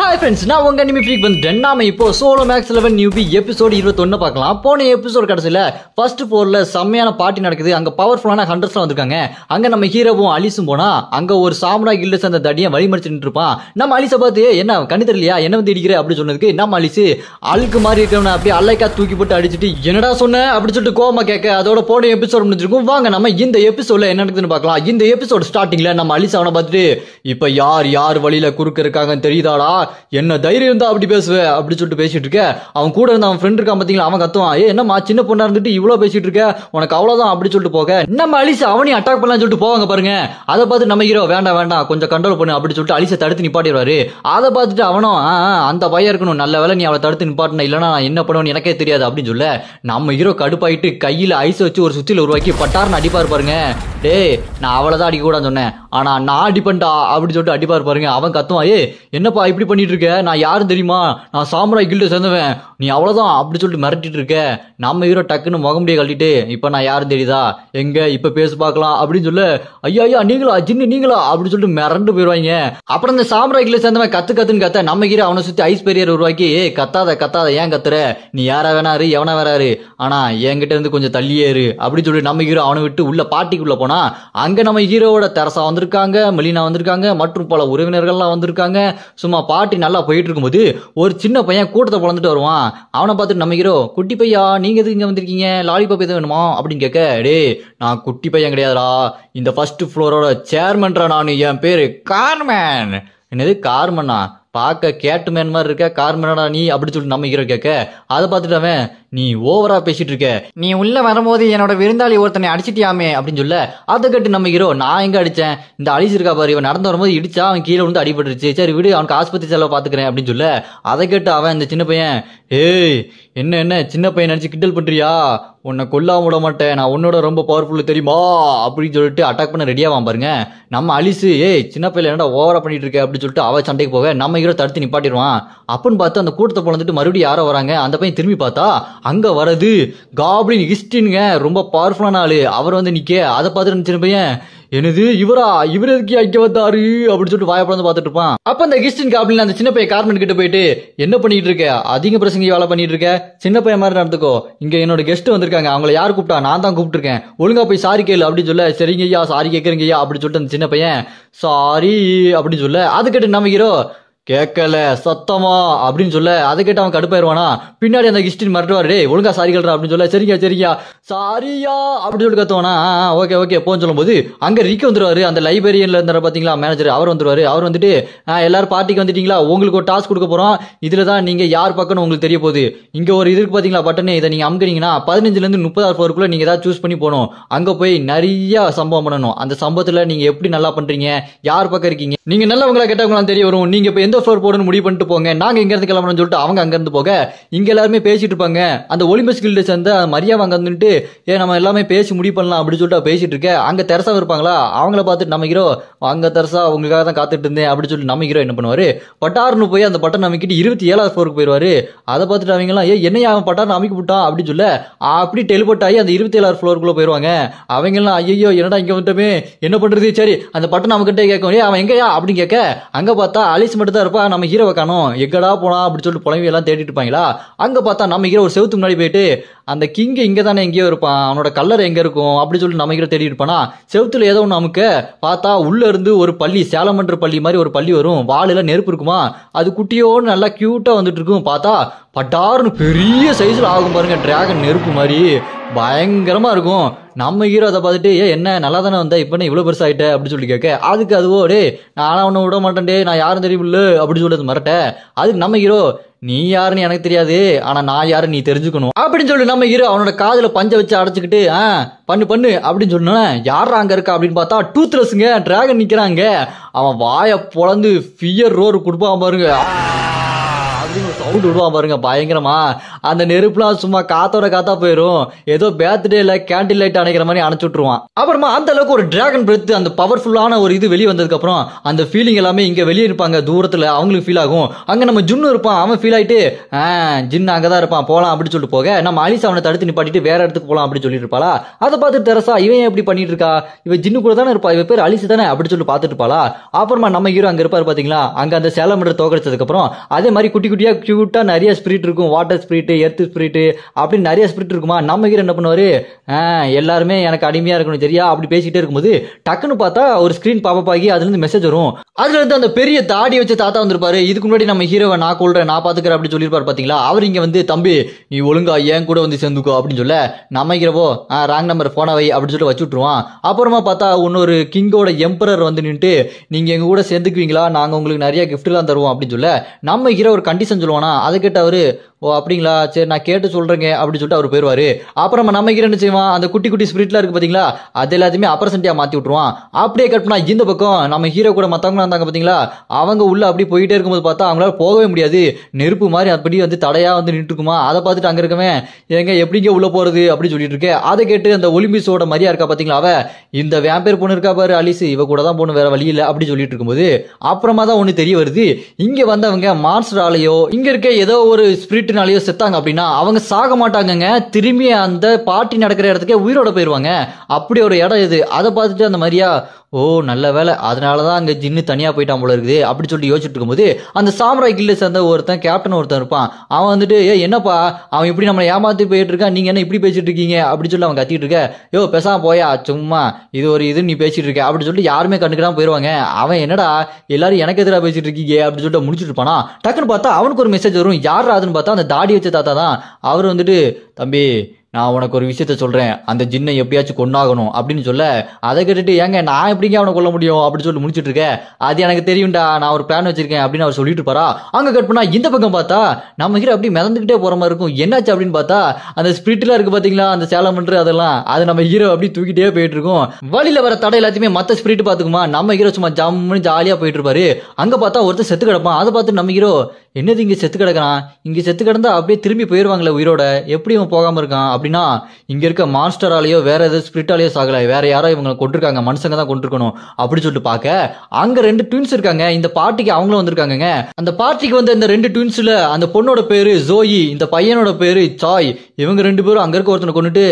Hi friends, நான் உங்க anime freak வந்துட்டேன். நாம இப்போ சோலோ மேக்ஸ் 11 நியூபி எபிசோட் 21 பார்க்கலாம். போன எபிசோட் கடைசில ஃபர்ஸ்ட் ஃப்ளோர்ல செம்மையான பார்ட்டி நடக்குது. அங்க பவர்ஃபுல்லான ஹண்டர்ஸ்லாம் வந்திருக்காங்க. அங்க நம்ம ஹீரோவும் அலிஸும் போனா அங்க ஒரு சாமுராய் கில்டஸ் அந்த தடியை வழிமறிச்சுட்டு இருப்பான். நம்ம அலிஸை பார்த்து என்ன கண்ணு தெரியலையா என்ன வந்து இடிக்கிற அப்படி சொன்னதுக்கு நம்ம அலிஸ் அழுக்கு மாதிரி இருக்கவன அப்படியே அல்லைக்கா தூக்கி போட்டு அடிச்சுட்டு என்னடா சொன்ன அப்படி சொல்லிட்டு கோவமா கேட்க அதோட போன எபிசோட் முடிஞ்சிருக்கும். வாங்க நம்ம இந்த எபிசோட்ல என்ன நடக்குதுன்னு பார்க்கலாம். இந்த எபிசோட் ஸ்டார்டிங்ல நம்ம அலிஸ் அவனை பார்த்துட்டு இப்ப யார் வழியில குறுக்க இருக்காங்கன்னு தெரியுதாடா, என்ன தைரியம் தான் அப்படி பேசுவேன் அப்படி சொல்லிட்டு பேசிட்டு இருக்க. அவன் கூட இருந்த அவன் ஃப்ரெண்ட் இருக்கான் பாத்தீங்களா, அவன் கத்துவான், என்னம்மா சின்ன பொண்ணா இருந்துட்டு இவ்வளவு பேசிட்டு இருக்க, உனக்கு அவ்வளவுதான் அப்படி சொல்லிட்டு போக நம்ம அலிஸ் அவனையும் அட்டாக் பண்ணலாம் சொல்லிட்டு போவாங்க பாருங்க. அதை பார்த்து நம்ம ஹீரோ வேண்டாம் கொஞ்சம் கண்ட்ரோல் பண்ணு அப்படி சொல்லிட்டு அலிஸை தடுத்து நிப்பாட்டிடுவாரு. அதை பார்த்துட்டு அவனும் அந்த பையன் இருக்கணும், நல்ல வேலை நீ அவளை தடுத்து நிப்பாட்டின, இல்லைன்னா நான் என்ன பண்ணுவேன்னு எனக்கே தெரியாது அப்படின்னு சொல்ல நம்ம ஹீரோ கடுப்பாயிட்டு கையில ஐஸ் வச்சு ஒரு சுத்தில உருவாக்கி பட்டார்னு அடிப்பாரு பாருங்க. டேய் நான் அவளைதான் அடிக்க கூடாதுன்னு சொன்னேன், ஆனா நான் அடிப்பண்டா அப்படி சொல்லிட்டு அடிப்பாரு பாருங்க. அவன் கத்துவான், என்னப்பா இப்படி பண்ணிட்டு இருக்க, நான் யாரும் தெரியுமா, நான் சாமுராய் கில்டு சேர்ந்தவன், நீ அவ்வளவுதான் அப்படி சொல்லிட்டு மிரட்டிட்டு இருக்க. நம்ம ஹீரோ டக்குன்னு முகமுடிய கழட்டிட்டு இப்ப நான் யாரும் தெரியுதா, எங்க இப்ப பேசு பார்க்கலாம் அப்படின்னு சொல்ல ஐயா நீங்களா ஜின்னு நீங்களா அப்படின்னு சொல்லிட்டு மிரண்டு போயிடுவாங்க. அப்புறம் இந்த சாமுராய் கில்டு சேர்ந்தவன் கத்துன்னு கத்த நம்ம ஹீரோ அவனை சுத்தி ஐஸ் பெரியர் உருவாக்கி கத்தாத ஏன் கத்துற, நீ யாரா வேணாரு எவனா வேறாரு, ஆனா என்கிட்ட இருந்து கொஞ்சம் தள்ளியே இரு அப்படின்னு சொல்லி நம்ம ஹீரோ அவனை விட்டு உள்ள பார்ட்டிக்குள்ள போனா அங்க நம்ம ஹீரோவோட தெரசா வந்திருக்காங்க, மெலினா வந்திருக்காங்க, மற்றும் பல உறவினர்கள்லாம் வந்திருக்காங்க. சும்மா பார்ட்டி நல்லா போயிட்டு இருக்கும்போது ஒரு சின்ன பையன் கூட்டத்தை பொழந்துட்டு வருவான். அவனை பார்த்துட்டு நம்ம ஹீரோ, குட்டி பையா நீங்க எதுக்கு இங்க வந்திருக்கீங்க, லாலிபாப் எதுவும் வேணுமா அப்படின்னு கேட்க, டே நான் குட்டி பையன் கிடையாதுடா, இந்த ஃபர்ஸ்ட் ஃப்ளோரோட சேர்மன்ரா நான், என் பேரு கார்மேன். என்னது கார்மனா, பார்க்க கேட்டுமேன் மாதிரி இருக்க, கார்மேனடா நீ அப்படி சொல்லிட்டு நம்ம ஹீரோ கேட்க அதை பார்த்துட்டு அவன், நீ ஓவரா பேசிட்டு இருக்க, நீ உள்ள வரும்போது என்னோட விருந்தாளி ஒருத்தனை அடிச்சிட்டியாமே அப்படின்னு சொல்ல அதை கேட்டு நம்ம ஹீரோ, நான் எங்க அடிச்சேன், இந்த அலிஸ் இருக்கா பாரு, இவன் நடந்து வரும்போது இடிச்சா அவன் கீழே வந்து அடிபட்டுருச்சு, சரி விடு அவனுக்கு ஆஸ்பத்திரி செலவு பாத்துக்கிறேன் அப்படின்னு சொல்ல அதை கேட்டு அவன் இந்த சின்ன பையன், ஏய் என்ன சின்ன பையன் நினைச்சு கிண்டல் பண்றியா, உன்னை கொல்லாம விட மாட்டேன், நான் உன்னோட ரொம்ப பவர்ஃபுல் தெரியுமா அப்படின்னு சொல்லிட்டு அட்டாக் பண்ண ரெடியாவான் பாருங்க. நம்ம அலிஸ், சின்ன பையன் என்னடா ஓவரா பண்ணிட்டு இருக்க அப்படின்னு சொல்லிட்டு அவ சண்டைக்கு போக நம்ம ஹீரோ தடுத்து நிப்பாட்டிடுவான். அப்படின்னு பார்த்து அந்த கூட்டத்தை போலந்துட்டு மறுபடியும் யாரோ வராங்க. அந்த பையன் திரும்பி பார்த்தா அங்க வரது காப்ளின் ஹிஸ்டின்ங்க, ரொம்ப பவர்ஃபுல்லான ஆளு. அவர் வந்து நிக்க அதை பார்த்துட்டு சின்ன பையன், என்னது இவர் எதுக்கு ஐக்க வந்தாரு அப்படின்னு சொல்லிட்டு வாயப்படந்து பார்த்துட்டு இருப்பான். அப்ப அந்த கிறிஸ்டின் காப்ளின் அந்த சின்ன பையன் கார்மெண்ட் கிட்ட போயிட்டு, என்ன பண்ணிட்டு இருக்க, அதிக பிரசங்க வேலை பண்ணிட்டு இருக்க, சின்ன பையன் மாதிரி நடந்துக்கோ, இங்க என்னோட கெஸ்ட் வந்திருக்காங்க, அவங்களை யார் கூப்பிட்டா, நான் தான் கூப்பிட்டுருக்கேன், ஒழுங்கா போய் சாரி கேளு அப்படின்னு சொல்ல, சரிங்க ஐயா சாரி கேட்கறீங்க அப்படின்னு சொல்லிட்டு அந்த சின்ன பையன் சாரி அப்படின்னு சொல்ல அது கேட்டு நம்ம ஹீரோ, கேட்கல சத்தமா அப்படின்னு சொல்ல அதை கேட்டு அவன் கடுப்பாயிருவானா. பின்னாடி அந்த கிறிஸ்டின் மறட்டுவாரு, டே ஒழுங்கா சாரி கேள்றா அப்படின்னு சொல்ல, சரிங்க சாரியா அப்படின்னு சொல்லி கத்துவானா. ஓகே போன்னு சொல்லும் போது அங்க ரிக்கி வந்துருவாரு, அந்த லைப்ரரியன்ல இருந்தாரு பாத்தீங்களா மேனேஜர், அவர் வந்துருவாரு. அவர் வந்துட்டு, எல்லாரும் பார்ட்டிக்கு வந்துட்டீங்களா, உங்களுக்கு ஒரு டாஸ்க் கொடுக்க போறோம், இதுலதான் நீங்க யார் பக்கம்னு உங்களுக்கு தெரிய போகுது, இங்க ஒரு இதுக்கு பாத்தீங்களா பட்டனே, இதை நீங்க அமுக்குறீங்கன்னா 15ல இருந்து 30 ஃப்ளோருக்குள்ள நீங்க ஏதாவது சூஸ் பண்ணி போகணும், அங்க போய் நிறைய சம்பவம் பண்ணணும், அந்த சம்பவத்துல நீங்க எப்படி நல்லா பண்றீங்க, யார் பக்கம் இருக்கீங்க, நீங்க நல்லவங்களா கெட்டவங்களா தெரிய வரும், நீங்க இப்ப எந்த ஃப்ளோர் போடணும் முடிவு பண்ணிட்டு போங்க, நாங்க எங்க இருந்து கிளம்பணும்னு சொல்லிட்டு அவங்க அங்க இருந்து போக இங்க எல்லாருமே பேசிட்டு இருப்பாங்க. அந்த ஒலிம்பஸ் கில்டு சேர்ந்த மரியா அங்க வந்துட்டு, நம்ம எல்லாமே பேசி முடிவு பண்ணலாம் அப்படின்னு சொல்லிட்டு பேசிட்டு இருக்க. அங்க தெரசா இருப்பாங்களா, அவங்கள பார்த்துட்டு நம்ம ஹீரோ, அங்க தெரசா உங்களுக்காக தான் காத்துட்டு இருந்தேன் அப்படின்னு சொல்லிட்டு நம்ம ஹீரோ என்ன பண்ணுவாரு, பட்டார்னு போய் அந்த பட்டன் அமைக்கிட்டு 27வது ஃப்ளோருக்கு போயிருவாரு. அதை பார்த்துட்டு அவங்க எல்லாம், என்னையா அவன் பட்டார்னு அமைக்க விட்டான் அப்படின்னு சொல்ல அப்படி டெலிபோர்ட் ஆகி அந்த 27வது ஃப்ளோருக்குள்ள போயிருவாங்க. அவங்க எல்லாம், ஐயோ என்னடா இங்க வந்துட்டோமே என்ன பண்றது, சரி அந்த பட்டன் நம்ம கிட்டே கேட்கும், அவன் எங்கயா அப்படின்னு கேட்க அங்க பார்த்தா அலிஸ் மட்டும் தான் இருப்பா. நம்ம ஹீரோவை காணோம், எங்கடா போனா அப்படின்னு சொல்லிட்டு புலம்பி எல்லாம் தேடிட்டு இருப்பாங்களா. அங்க பார்த்தா நம்ம ஹீரோ ஒரு செவுத்து முன்னாடி போயிட்டு, அந்த கிங் இங்க தானே எங்கேயோ இருப்பான், அவனோட கல்லர் எங்க இருக்கும் அப்படி சொல்லிட்டு நம்ம ஹீரோ தேடி இருப்பானா. செவுத்துல ஏதோ ஒண்ணு நமக்கு பார்த்தா உள்ள இருந்து ஒரு பள்ளி, சேலமன்ற பள்ளி மாதிரி ஒரு பள்ளி வரும், வாளில நெருப்பு இருக்குமா, அது குட்டியோடு நல்லா கியூட்டா வந்துட்டு இருக்கும். பார்த்தா பட்டாருன்னு பெரிய சைஸ்ல ஆகும் பாருங்க, டிராகன் நெருப்பு மாதிரி பயங்கரமா இருக்கும். நம்ம ஹீரோ அதை பார்த்துட்டு, என்ன நல்லா தானே வந்த, இப்ப இவ்வளவு பெருசாயிட்ட அப்படின்னு சொல்லி கேட்க அதுக்கு அதுவோ, டே நானா ஒன்னும் விட மாட்டேன்டே, நான் யாரும் தெரியுமில்ல அப்படின்னு சொல்லிட்டு மறட்ட. அதுக்கு நம்ம ஹீரோ, நீ யாருன்னு எனக்கு தெரியாது, ஆனா நான் யாருன்னு நீ தெரிஞ்சுக்கணும் அப்படின்னு சொல்லி நம்ம ஹீரோ அவனோட காதுல பஞ்ச வச்சு அடைச்சுக்கிட்டு பண்ணு அப்படின்னு சொன்ன, யாரா அங்க இருக்கா அப்படின்னு பார்த்தா டூத்லெஸ்ங்க, டிராகன் நிக்கிறாங்க. அவன் வாய பொளந்து ஃபியர் ரோர் கொடுப்பான் பாருங்க, அப்படின்னு ஒரு சவுண்ட் விடுவான் பாருங்க பயங்கரமா. அந்த நெருப்புலாம் சும்மா காத்தோட காத்தா போயிடும். ஏதோ பேர்த்டேல கேண்டில் லைட் அணைக்கிற மாதிரி அணைச்சு விட்டுருவான். அப்புறமா அந்த அளவுக்கு ஒரு டிராகன் பிரெத் அந்த பவர்ஃபுல்லான ஒரு இது வெளியே வந்ததுக்கு அப்புறம் அந்த ஃபீலிங் எல்லாமே இங்க வெளியே இருப்பாங்க தூரத்துல அவங்களுக்கு ஃபீல் ஆகும். அங்க நம்ம ஜுன்னு இருப்பான், அவன் ஃபீல் ஆயிட்டு ஜின்னு அங்கதான் இருப்பான் போலாம் அப்படின்னு சொல்லிட்டு போக நம்ம அலிசா அவனை தடுத்து நிப்பாட்டிட்டு வேற இடத்துக்கு போலாம் அப்படின்னு சொல்லிட்டு இருப்பாளா. அதை பார்த்துட்டு தெரசா இவன் எப்படி பண்ணிட்டு இருக்கா, இவ ஜின்னு கூட தானே இருப்பா, இவ பேர் அலிசு தானே அப்படின்னு சொல்லி பார்த்துட்டு இருப்பாளா. அப்புறமா நம்ம ஹீரோ அங்க இருப்பாரு பாத்தீங்களா, அங்க அந்த சேலமன்ற தோக்கடிச்சதுக்கு அப்புறம் அதே மாதிரி குட்டி குட்டியா கியூட்டா நிறைய ஸ்பிரிட் இருக்கும், வாட்டர் ஸ்பிரிட், எர்த் ஸ்பிரிட் அப்படின்னு நிறைய ஸ்பிரிட் இருக்குமா. நம்ம ஹீரோ என்ன பண்ணுவாரு, எல்லாருமே எனக்கு அடிமையா இருக்கணும் சரியா அப்படி பேசிட்டே இருக்கும்போது டக்குன்னு பார்த்தா ஒரு ஸ்கிரீன் பாப்பப் ஆகி அதுல இருந்து மெசேஜ் வரும். அதுல இருந்து அந்த பெரிய தாடி வச்சு தாத்தா வந்திருப்பாரு. இதுக்கு முன்னாடி நம்ம ஹீரோவை நான் கொள்றேன் நான் பாத்துக்கிறேன் அப்படி சொல்லிருப்பாரு பாத்தீங்களா. அவர் இங்க வந்து தம்பி நீ ஒழுங்கா ஏன் கூட வந்து சேர்ந்துக்கோ அப்படின்னு சொல்ல நம்ம ஹீரோவோ ராங் நம்பர் போன வை அப்படின்னு சொல்லிட்டு வச்சு விட்டுருவான். அப்புறமா பார்த்தா இன்னொரு கிங்கோட எம்பரர் வந்து நின்றுட்டு நீங்க எங்க கூட சேர்ந்துக்குவீங்களா, நாங்க உங்களுக்கு நிறைய கிஃப்ட் எல்லாம் தருவோம் அப்படின்னு சொல்ல நம்ம ஹீரோ ஒரு கண்டிஷன் சொல்லுவானா. அதை கேட்டு அவரு ஓ அப்படிங்களா சரி நான் கேட்டு சொல்றேங்க அப்படின்னு சொல்லிட்டு அவர் போயிருவாரு. அப்புறமா நம்ம ஹீரோ என்ன செய்வான், அந்த குட்டி குட்டி ஸ்பிரிட்லாம் இருக்கு பாத்தீங்களா அது எல்லாத்தையுமே அப்பர்சன்டியா மாத்தி விட்டுருவான். அப்படியே கட் பண்ணா இந்த பக்கம் நம்ம ஹீரோ கூட மத்தவங்க இருந்தாங்க பாத்தீங்களா, அவங்க உள்ள அப்படி போயிட்டே இருக்கும்போது பார்த்தா அவங்களால போகவே முடியாது, நெருப்பு மாதிரி அப்படி வந்து தடையா வந்து நின்று இருக்குமா. அதை பார்த்துட்டு அங்க இருக்கவன் எங்க எப்படிங்க உள்ள போறது அப்படின்னு சொல்லிட்டு இருக்கேன். அதை கேட்டு அந்த ஒலிம்பிஸோட மரியா இருக்கா பாத்தீங்களா, அவ இந்த வேம்பேர் பொண்ணு இருக்கா பாரு அலிசு, இவ கூட தான் பொண்ணு வேற வழி இல்லை அப்படி சொல்லிட்டு இருக்கும்போது அப்புறமா தான் ஒண்ணு தெரிய வருது, இங்க வந்தவங்க மான்ஸ்டராலேயோ இங்க இருக்க ஏதோ ஒரு ஸ்பிரிட்னாலேயோ செத்தாங்க அப்படின்னா அவங்க சாக மாட்டாங்கங்க, திரும்பி அந்த பார்ட்டி நடக்கிற இடத்துக்கே உயிரோட போயிருவாங்க. அப்படி ஒரு இடம் இது. அதை பார்த்துட்டு அந்த மரியா ஓ நல்ல வேலை அதனாலதான் அங்க ஜின்னு தனியா போயிட்டான் போல இருக்குது அப்படி சொல்லிட்டு யோசிச்சுட்டு இருக்கும்போது அந்த சாம்ராய் கில்ல சேர்ந்த ஒருத்தன் கேப்டன் ஒருத்தன் இருப்பான். அவன் வந்துட்டு என்னப்பா அவன் இப்படி நம்மளை ஏமாத்தி போயிட்டு இருக்கான், நீங்க என்ன இப்படி பேசிட்டு இருக்கீங்க அப்படின்னு சொல்லி அவன் கத்திட்டு இருக்க. யோ பேசாம போயா சும்மா இது ஒரு இது நீ பேசிட்டு இருக்க அப்படின்னு சொல்லிட்டு யாருமே கண்டுக்கிடாம போயிருவாங்க. அவன் என்னடா எல்லாரும் எனக்கு எதிராக பேசிட்டு இருக்கீங்க அப்படின்னு சொல்லிட்டு முடிச்சுட்டு இருப்பானா. டக்குன்னு பார்த்தா அவனுக்கு ஒரு மெசேஜ் வரும். யார் அதுன்னு பார்த்தா அந்த தாடி வச்ச தாத்தா தான். அவர் வந்துட்டு தம்பி நான் உனக்கு ஒரு விஷயத்த சொல்றேன், அந்த ஜின்னை எப்படியாச்சும் கொண்டாகணும் அப்படின்னு சொல்ல அதை கேட்டுட்டு ஏங்க நான் எப்படிங்க அவனை கொல்ல முடியும் அப்படின்னு சொல்லி முடிச்சுட்டு இருக்கேன். அது எனக்கு தெரியும்டா நான் ஒரு பிளான் வச்சிருக்கேன் அப்படின்னு அவர் சொல்லிட்டு இருப்பாரா. அங்க கட் பண்ணா இந்த பக்கம் பார்த்தா நம்ம ஹீரோ அப்படி மிதந்துகிட்டே போற மாதிரி இருக்கும். என்னாச்சு அப்படின்னு பார்த்தா அந்த ஸ்பிரிட்லாம் இருக்கு பாத்தீங்களா அந்த சேலமன்று அதெல்லாம் அது நம்ம ஹீரோ அப்படி தூக்கிட்டே போயிட்டு இருக்கும். வழியில வர தடை எல்லாத்தையுமே மத்த ஸ்பிரிட் பாத்துக்குமா. நம்ம ஹீரோ சும்மா ஜம்முன்னு ஜாலியா போயிட்டு இருப்பாரு. அங்க பார்த்தா ஒருத்தர் செத்து கிடப்பான். அதை பார்த்து நம்ம ஹீரோ என்னது இங்க செத்து கிடக்கிறான், இங்க செத்து கிடந்தா அப்படியே திரும்பி போயிருவாங்களே உயிரோட, எப்படி இவன் போகாம இருக்கான் அப்படின்னா இங்க இருக்க மான்ஸ்டராலேயோ வேற ஏதாவது ஸ்பிரிட்டாலேயோ சாகல, வேற யாரோ இவங்க கொண்டிருக்காங்க, மனுஷங்க தான் கொண்டிருக்கணும் அப்படி சொல்லிட்டு பார்க்க அங்க 2 ட்வின்ஸ் இருக்காங்க. இந்த பார்ட்டிக்கு அவங்களும் வந்திருக்காங்க. அந்த பார்ட்டிக்கு வந்து இந்த 2 ட்வின்ஸ்ல அந்த பொண்ணோட பேரு ஜோயி, இந்த பையனோட பேரு சாய். இவங்க 2 பேரும் அங்க இருக்க ஒருத்தனை கொண்டுட்டு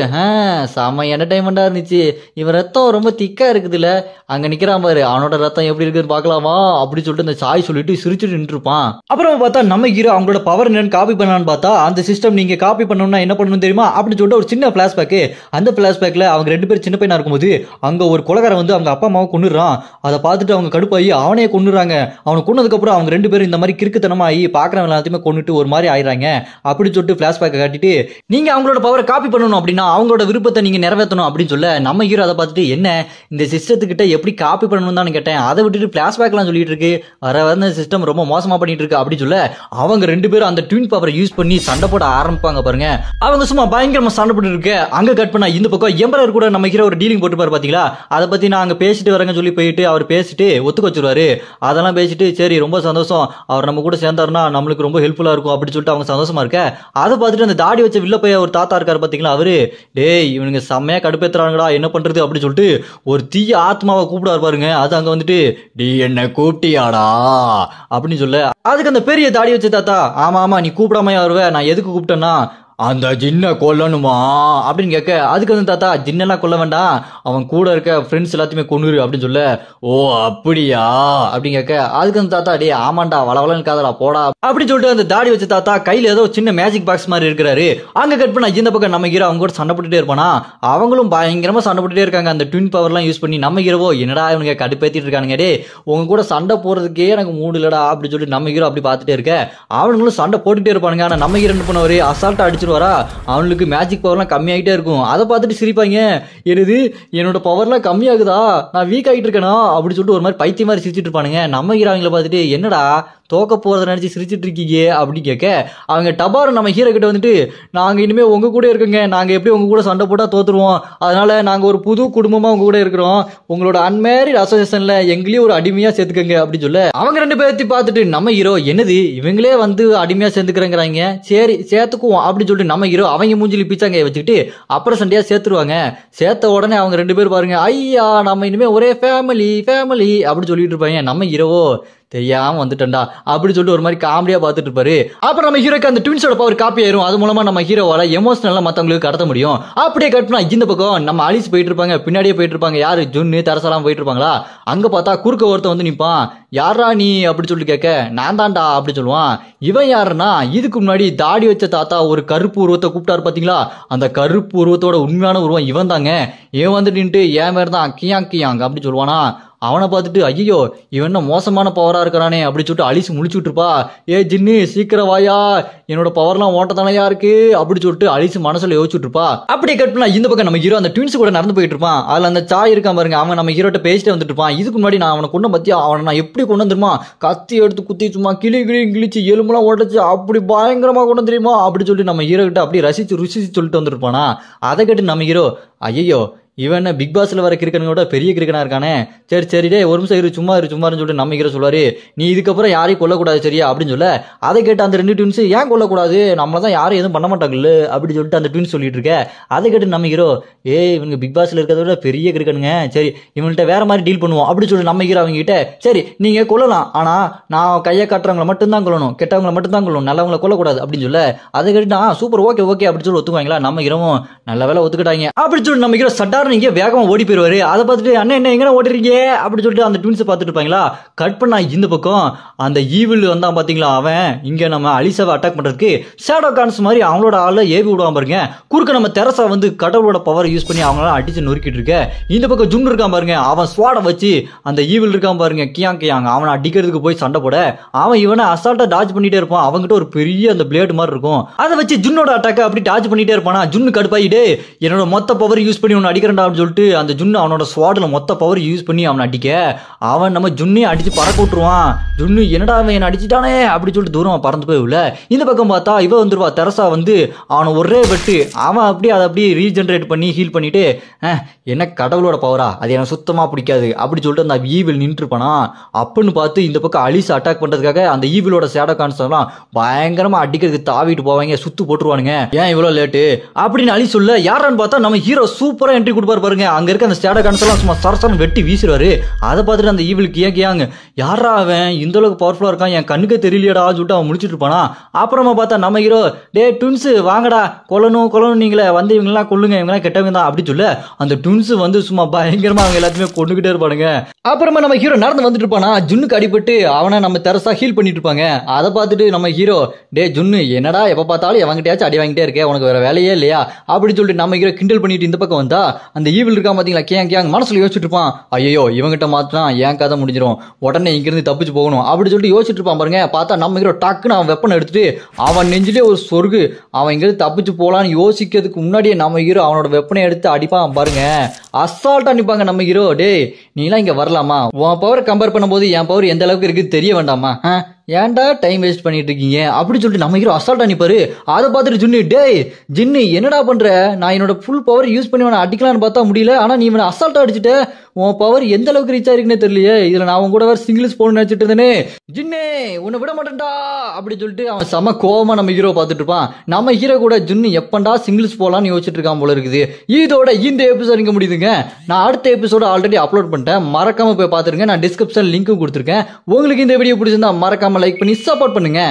செம என்டர்டைன்மெண்டா இருந்துச்சு, இவன் ரத்தம் ரொம்ப திக்கா இருக்குதுல்ல, அங்க நிக்கிறான் பாரு அவனோட ரத்தம் எப்படி இருக்குன்னு பாக்கலாமா அப்படி சொல்லிட்டு அந்த சாய் சொல்லிட்டு சிரிச்சுட்டு நின்று இருப்பான். அப்புறம் பார்த்தா நம்ம ஹீரோ அவங்களோட பவர் என்னன்னு காப்பி பண்ணலான்னு பார்த்தா அந்த சிஸ்டம் நீங்க காப்பி பண்ணணும்னா என்ன பண்ணணும் தெரியுமா அப்படின்னு சொல்லிட்டு ஒரு சின்ன பிளாஷ்பேக். அந்த பிளாஷ்பேக்ல அவங்க 2 பேரும் சின்ன பையனா இருக்கும்போது அங்க ஒரு கொலைகாரன் வந்து அவங்க அப்பா அம்மாவை கொன்னுறான். அதை பார்த்துட்டு அவங்க கடுப்பாயி அவனையே கொன்னுறாங்க. அவனை கொன்னதுக்கு அப்புறம் அவங்க 2 பேரும் இந்த மாதிரி கிறுக்குத்தனமாயி பாக்குறவங்க எல்லாத்தையுமே கொன்னுட்டு ஒரு மாதிரி ஆயிடுறாங்க அப்படி சொல்லிட்டு பிளாஷ்பேக் காட்டிட்டு நீங்க அவங்களோட பவரை காப்பி பண்ணணும் அப்படின்னா அவங்களோட விருப்பத்தை நீங்க நிறைவேற்றணும் அப்படின்னு சொல்ல நம்ம ஹீரோ அதை பார்த்துட்டு என்ன இந்த சிஸ்டத்துக்கிட்ட எப்படி காப்பி பண்ணணும் தான் கேட்டேன், அதை விட்டுட்டு பிளாஷ்பேக்லாம் சொல்லிட்டு இருக்கு, வர வர சிஸ்டம் ரொம்ப மோசமா பண்ணிட்டு இருக்கு அப்படின்னு சொல்ல அவங்க 2 பேரும் அந்த ட்வின் பவரை யூஸ் பண்ணி சண்டை போட ஆரம்பிப்பாங்க பாருங்க. அவங்க சும்மா பயங்கரமா சண்டை போட்டு இருக்கு. அங்க கட் பண்ணா இந்த பக்கம் எம்பரர் கூட நம்ம ஹீரோ ஒரு டீலிங் போட்டுப்பாரு பாத்தீங்களா, அதை பத்தி நான் அங்க பேசிட்டு வரேன்னு சொல்லி போயிட்டு அவர் பேசிட்டு ஒத்துக்க வச்சிருவாரு. அதெல்லாம் பேசிட்டு சரி ரொம்ப சந்தோஷம் அவர் நம்ம கூட சேர்ந்தாருன்னா நம்மளுக்கு ரொம்ப ஹெல்ப்ஃபுல்லா இருக்கும் அப்படின்னு சொல்லிட்டு அவங்க சந்தோஷமா இருக்க. அதை பார்த்துட்டு அந்த தாடி வச்ச வில்ல பைய ஒரு தாத்தா இருக்காரு பாத்தீங்களா, அவரு டேய் இவனுங்க செம்மையா கடுப்பேத்துறாங்கடா என்ன பண்றது அப்படின்னு சொல்லிட்டு ஒரு தீய ஆத்மாவை கூப்பிடாரு பாருங்க. அது அங்க வந்துட்டு டி என்ன கூப்பிட்டியாடா அப்படின்னு சொல்ல அதுக்கு அந்த பெரிய தாடி வச்ச தாத்தா ஆமா நீ கூப்பிடாமையா வருவ, நான் எதுக்கு கூப்பிட்டேன்னா அந்த ஜின்னை கொல்லணுமா அப்படின்னு கேட்க அதுக்கு வந்து தாத்தா ஜின்னெல்லாம் கொல்ல வேண்டாம் அவன் கூட இருக்க ஃப்ரெண்ட்ஸ் எல்லாத்தையுமே கொன்னுரு அப்படின்னு சொல்ல ஓ அப்படியா அப்படின்னு கேட்க அதுக்கு வந்து தாத்தா டே ஆமாண்டா வளவலன்னு காதலா போடா அப்படின்னு சொல்லிட்டு அந்த தாடி வச்ச தாத்தா கையில ஏதோ சின்ன மேஜிக் பாக்ஸ் மாதிரி இருக்கிறாரு. அங்க கட் பண்ணா இந்த பக்கம் நம்ம ஹீரோ அவங்க கூட சண்டை போட்டுட்டே இருப்பானா. அவங்களும் பயங்கரமா சண்டை போட்டுட்டே இருக்காங்க அந்த ட்வின் பவர்லாம் யூஸ் பண்ணி. நம்ம ஹீரோவோ என்னடா இவனுங்க கடுப்பேத்திட்டு இருக்கானுங்க, டே உங்க கூட சண்டை போறதுக்கே எனக்கு மூடு இல்லடா அப்படின்னு சொல்லிட்டு நம்ம ஹீரோ அப்படி பார்த்துட்டே இருக்க. அவனுங்களும் சண்டை போட்டுட்டே இருப்பானுங்க. ஆனா நம்ம ஹீரோ என்ன பண்ணுவாரு அசால்ட்டா அடிச்சு வரா அவனுக்கு மேஜிக் பவர்லாம் கம்மியாகிட்டே இருக்கும். அதை பார்த்துட்டு சிரிப்பாங்க, என்னது என்னோட பவர்லாம் கம்மியாகுதா நான் வீக் ஆகிட்டு இருக்கேனா அப்படி சொல்லிட்டு ஒரு மாதிரி பைத்திய மாதிரி சிரிச்சிட்டு இருப்பானுங்க. நம்ம ஹீரோ அவங்கள பார்த்துட்டு என்னடா தோக்க போறத நினைச்சு சிரிச்சிட்டு இருக்கீங்க அப்படின்னு கேட்க அவங்க டபாரு நம்ம ஹீரோ கிட்ட வந்துட்டு நாங்க இனிமே உங்க கூட இருக்குங்க, நாங்க எப்படி உங்க கூட சண்டை போட்டா தோத்துருவோம், அதனால நாங்க ஒரு புது குடும்பமா உங்க கூட இருக்கிறோம், உங்களோட அன்மேரிட் அசோசியேஷன்ல எங்களையும் ஒரு அடிமையா சேர்த்துக்கங்க அப்படின்னு சொல்ல அவங்க 2 பேர்த்தையும் பார்த்துட்டு நம்ம ஹீரோ என்னது இவங்களே வந்து அடிமையா சேர்ந்துக்கிறேங்கிறாங்க, சரி சேர்த்துக்குவோம் அப்படின்னு சொல்லிட்டு நம்ம ஹீரோ அவங்க மூஞ்சிலி பிச்சாங்க வச்சுக்கிட்டு அப்புறம் சண்டையா சேர்த்துருவாங்க. சேர்த்த உடனே அவங்க 2 பேர் பாருங்க ஐயா நம்ம இனிமே ஒரே ஃபேமிலி அப்படின்னு சொல்லிட்டு இருப்பாங்க. நம்ம ஹீரோவோ தெரியாம வந்துட்டா அப்படி சொல்லிட்டு ஒரு மாதிரி காமெடியா பார்த்துட்டு இருப்பாரு. அப்புறம் நம்ம ஹீரோக்கு அந்த ட்வின்ஸோட பவர் காப்பி ஆயிரும். அது மூலமா நம்ம ஹீரோவால எமோஷனலா மத்தவங்களுக்கு கடத்த முடியும். அப்படியே கட் பண்ணா இந்த பக்கம் நம்ம அலிஸ் போயிட்டு இருப்பாங்க, பின்னாடியே போயிட்டு இருப்பாங்க. யாரு ஜுன்னு தரசலாம் போயிட்டு இருப்பாங்களா, அங்க பார்த்தா குறுக்க ஒருத்த வந்து நிப்பான். யாரா நீ அப்படி சொல்லிட்டு கேட்க நான் தான்டா அப்படி சொல்லுவான். இவன் யாருன்னா இதுக்கு முன்னாடி தாடி வச்ச தாத்தா ஒரு கருப்பு உருவத்தை கூப்பிட்டாரு பாத்தீங்களா, அந்த கருப்பு உருவத்தோட உண்மையான உருவம் இவன் தாங்க. இவன் வந்து நின்று ஏன் மாதிரி தான் கியாங் அப்படி சொல்லுவானா. அவனை பார்த்துட்டு ஐயோ இவன் என்ன மோசமான பவரா இருக்கிறானே அப்படி சொல்லிட்டு அலிஸ் முழிச்சுட்டு இருப்பா. ஏ ஜின்னு சீக்கிரம் வாயா, என்னோட பவர்லாம் ஓட்டத்தானையா இருக்கு அப்படி சொல்லிட்டு அலிஸ் மனசுல யோசிச்சுட்டு இருப்பா. அப்படியே கட் பண்ணா இந்த பக்கம் நம்ம ஹீரோ அந்த ட்வின்ஸ் கூட நடந்து போயிட்டு இருப்பான். அதுல அந்த சாய் இருக்கான் பாருங்க, அவன் நம்ம ஹீரோட்ட பேசிட்டு வந்துட்டு இருப்பான். இதுக்கு முன்னாடி நான் அவனை கொண்டு பத்தியா அவனை நான் எப்படி கொண்டு வந்துருமா, கத்தி எடுத்து குத்தி சும்மா கிழிச்சு எலும்புலாம் ஓட்டச்சு அப்படி பயங்கரமா கொண்டு தெரியுமா அப்படி சொல்லிட்டு நம்ம ஹீரோ கிட்ட அப்படி ருசிச்சு சொல்லிட்டு வந்துருப்பானா. அதை கேட்டு நம்ம ஹீரோ ஐயோ இவன் பிக் பாஸ்ல வர கிரிக்கனோட பெரிய கிரிக்கனா இருக்கானே, சரி டே ஒரு நிமிஷம் இரு சும்மான்னு சொல்லிட்டு நம்ம ஹீரோ சொல்லுவாரு, நீ இதுக்கப்புறம் யாரையும் கொல்லக்கூடாது சரியா அப்படின்னு சொல்ல. அதை கேட்டு அந்த 2 ட்வின்ஸ் ஏன் கொல்லக்கூடாது, நம்மளதான் யாரும் எதுவும் பண்ண மாட்டாங்கல்ல அப்படி சொல்லிட்டு அந்த ட்வின்ஸ் சொல்லிட்டு இருக்க. அதை கேட்டு நம்ம ஹீரோ இவங்க பிக் பாஸ்ல இருக்கிறத விட பெரிய கிரிக்கனுங்க, சரி இவங்கள்ட்ட வேற மாதிரி டீல் பண்ணுவோம் அப்படி சொல்லி நம்ம ஹீரோ அவங்க கிட்ட சரி நீங்க கொல்லலாம், ஆனா நான் கையை காட்டுறவங்களை மட்டும்தான் கொல்லணும், கெட்டவங்களை மட்டும்தான் கொல்லணும், நல்லவங்களை கொல்லக்கூடாது அப்படின்னு சொல்ல. அதை கேட்டு சூப்பர் ஓகே அப்படி சொல்லி ஒத்துக்குவாங்களா. நம்ம ஹீரோவும் நல்ல வேலை ஒத்துக்கிட்டாங்க அப்படி சொல்லி நம்ம ஹீரோ சட்டார் நீங்க வேகமா ஓடி போயிருவாரு. அதை பார்த்துட்டு அண்ணன் என்ன எங்க ஓடுறீங்க அப்படி சொல்லிட்டு அந்த ட்வின்ஸ் பார்த்துட்டு இருப்பாங்களா. கட் பண்ணா இந்த பக்கம் அந்த ஈவில் வந்தான் பாத்தீங்களா, அவன் இங்க நம்ம அலிசாவை அட்டாக் பண்றதுக்கு ஷேடோ கான்ஸ் மாதிரி அவங்களோட ஆள ஏவி விடுவான் பாருங்க. குறுக்க நம்ம தெரசா வந்து கடவுளோட பவர் யூஸ் பண்ணி அவங்களால அடிச்சு நொறுக்கிட்டு இருக்க. இந்த பக்கம் ஜுன் இருக்கான் பாருங்க, அவன் ஸ்வாட வச்சு அந்த ஈவில் இருக்கான் பாருங்க கியாங் அவனை அடிக்கிறதுக்கு போய் சண்டை போட அவன் இவனை அசால்ட்டா டாஜ் பண்ணிட்டே இருப்பான். அவங்ககிட்ட ஒரு பெரிய அந்த பிளேட் மாதிரி இருக்கும், அதை வச்சு ஜுன்னோட அட்டாக் அப்படி டாஜ் பண்ணிட்டே இருப்பானா. ஜுன்னு கடுப்பாயிட்டு என்னோட மொத்த பவர் யூஸ் பண்ணி உன்னை அடிக்கிறேன்டா அப்படின்னு சொல்லிட்டு அந்த ஜுன்னு அவனோட ஸ்வாட்ல மொத்த பவர் யூஸ் பண்ணி அவனை அடிக்க அவன் நம்ம ஜுன்னையும் அடிச்சு பறக்க விட்டுருவான். ஜுன்னு என்னடா அவன் என்ன அடிச்சுட்டானே அப்படி சொல்லிட்டு தூரம் பறந்து போய் உள்ள. இந்த பக்கம் பார்த்தா இவ வந்துருவா தெரசா வந்து அவனை ஒரே வெட்டு அவன் அப்படியே அதை அப்படியே ரீஜென்ரேட் பண்ணி ஹீல் பண்ணிட்டு என்ன கடவுளோட பவரா அது எனக்கு சுத்தமா பிடிக்காது அப்படி சொல்லிட்டு அந்த ஈவில் நின்று இருப்பானா. அப்படின்னு பார்த்து இந்த பக்கம் அலிஸ் அட்டாக் பண்றதுக்காக அந்த ஈவிலோட ஷேடோ கான்ஸ் எல்லாம் பயங்கரமா அடிக்கிறதுக்கு தாவிட்டு போவாங்க, சுத்து போட்டுருவானுங்க. ஏன் இவ்வளவு லேட்டு அப்படின்னு அலிஸ் சொல்ல யாரான்னு பார்த்தா நம்ம ஹீரோ சூப்பரா என்ட்ரி கொடுப்பாரு பாருங்க. அங்க இருக்க அந்த ஷேடோ கான்ஸ் எல்லாம் சும்மா சரசரம் வெட்டி வீசுறாரு. அதை பார்த்துட்டு அந்த ஈவில் கியாங்க யாரா அவன் இந்த அளவுக்கு பவர்ஃபுல்லா இருக்கான் என் கண்ணுக்கு தெரியலையடா சொல்லிட்டு அவன் முடிச்சிட்டு இருப்பானா. அப்புறமா பார்த்தா நம்ம ஹீரோ டே ட்வின்ஸ் வாங்கடா கொல்லணும் நீங்களே வந்து இவங்கெல்லாம் கொல்லுங்க இவங்கெல்லாம் கெட்டவங்க தான் அப்படி சொல்ல அந்த ட்வின்ஸ் வந்து சும்மா பயங்கரமா அவங்க எல்லாத்தையுமே கொண்டுகிட்டே இருப்பானுங்க. அப்புறமா நம்ம ஹீரோ நடந்து வந்துட்டு இருப்பானா. ஜுன்னுக்கு அடிபட்டு அவனை நம்ம தெரசா ஹீல் பண்ணிட்டு இருப்பாங்க. அதை பார்த்துட்டு நம்ம ஹீரோ டே ஜுன்னு என்னடா எப்ப பார்த்தாலும் எவங்கிட்டயாச்சும் அடி வாங்கிட்டே இருக்கே, உனக்கு வேற வேலையே இல்லையா அப்படி சொல்லிட்டு நம்ம ஹீரோ கிண்டல் பண்ணிட்டு இந்த பக்கம் வந்தா அந்த ஈவில் இருக்கா பாத்தீங்களா கியாங் மனசுல யோசிச்சுட்டு இருப்பான். ஐயோ இவங்கிட்ட மாத்தினா என் கதை முடிஞ்சிடும், உடனே இங்கிருந்து தப்பிச்சு போகணும் அப்படி சொல்லிட்டு யோசிச்சுட்டு இருப்பான் பாருங்க. பார்த்தா நம்ம ஹீரோ டக்குன்னு அவன் வெப்பன் எடுத்துட்டு அவன் நெஞ்சிலே ஒரு சொருகு அவன் இங்கிருந்து தப்பிச்சு போலான்னு யோசிக்கிறதுக்கு முன்னாடியே நம்ம ஹீரோ அவனோட வெப்பனை எடுத்து அடிப்பான் பாருங்க. அசால்ட்டா நிப்பாங்க நம்ம ஹீரோ. டே நீ எல்லாம் இங்க வரலாமா, உன் பவர் கம்பேர் பண்ணும்போது என் பவர் எந்த அளவுக்கு இருக்கு தெரிய வேண்டாமா, ஏன்டா டைம் வேஸ்ட் பண்ணிட்டு இருக்கீங்க அப்படி சொல்லிட்டு நம்ம ஹீரோ அசால்ட்டா நிப்பாரு. அதை பார்த்துட்டு ஜுன்னு டே ஜின்னு என்னடா பண்ற, நான் என்னோட ஃபுல் பவர் யூஸ் பண்ணி அவனை அடிக்கலான்னு பார்த்தா முடியல, ஆனா நீ இவனை அசால்ட்டா அடிச்சுட்ட, உன் பவர் எந்த அளவுக்கு ரீச் ஆயிருக்குன்னு தெரியலையே, இதுல நான் உன் கூட வேற சிங்கிள்ஸ் போன நினைச்சிட்டு இருந்தேனே, ஜின்னே உன்னை விட மாட்டேன்டா அப்படி சொல்லிட்டு அவன் செம கோவமா நம்ம ஹீரோ பார்த்துட்டு இருப்பான். நம்ம ஹீரோ கூட ஜுன்னு எப்பண்டா சிங்கிள்ஸ் போலான்னு யோசிச்சுட்டு இருக்கான் போல இருக்குது. இதோட இந்த எபிசோட் இங்க முடியுதுங்க. நான் அடுத்த எபிசோட ஆல்ரெடி அப்லோட் பண்ணிட்டேன், மறக்காம போய் பார்த்துருங்க. நான் டிஸ்கிரிப்ஷன் லிங்க்கும் கொடுத்துருக்கேன். உங்களுக்கு இந்த வீடியோ பிடிச்சிருந்தா மறக்காம லைக் பண்ணி சப்போர்ட் பண்ணுங்க.